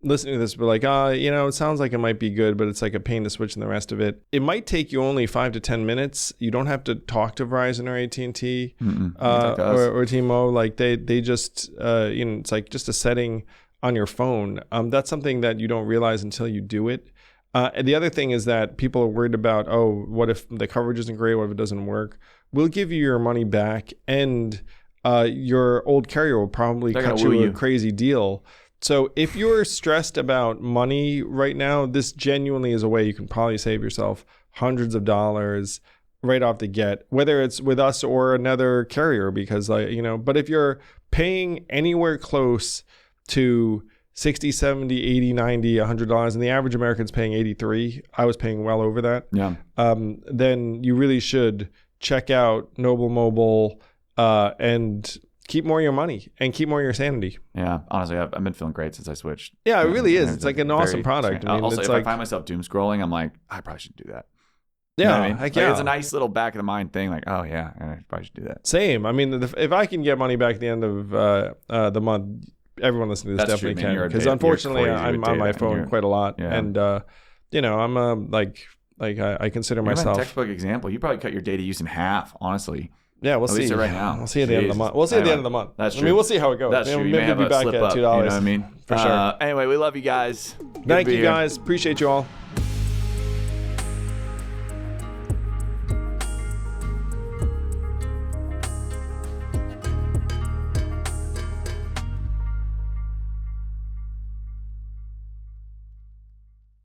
S1: listening to this were like, you know, it sounds like it might be good, but it's like a pain to switch and the rest of it. It might take you only 5 to 10 minutes. You don't have to talk to Verizon or AT&T or T-Mobile. Like they just, you know, it's like just a setting on your phone. That's something that you don't realize until you do it. And the other thing is that people are worried about, what if the coverage isn't great? What if it doesn't work? We'll give you your money back, and your old carrier will probably cut you a crazy deal. So if you're stressed about money right now, this genuinely is a way you can probably save yourself hundreds of dollars right off the get, whether it's with us or another carrier, because you know, but if you're paying anywhere close to 60, 70, 80, 90, $100, and the average American's paying 83, I was paying well over that.
S2: Yeah.
S1: Then you really should check out Noble Mobile and keep more of your money and keep more of your sanity.
S2: Yeah, honestly, I've been feeling great since I switched.
S1: Yeah, it really is. It's like an awesome product.
S2: I mean, also, if I find myself doom scrolling, I'm like, I probably should do that.
S1: Yeah,
S2: you know I mean? Like, it's a nice little back of the mind thing. Like, oh yeah, I probably should do that.
S1: Same. I mean, if I can get money back at the end of the month, everyone listening to this definitely can. Because unfortunately, I'm on my phone quite a lot, and you know, I'm I consider myself
S2: a textbook example. You probably cut your data use in half, honestly.
S1: Yeah, we'll see.
S2: Right now.
S1: We'll see at the end of the month. We'll see at the end of the month.
S2: That's true.
S1: I mean, we'll see how it goes.
S2: That's true.
S1: Maybe we'll be back at $2.
S2: You know what I mean?
S1: For sure.
S2: Anyway, we love you guys.
S1: Thank you guys. Appreciate you all.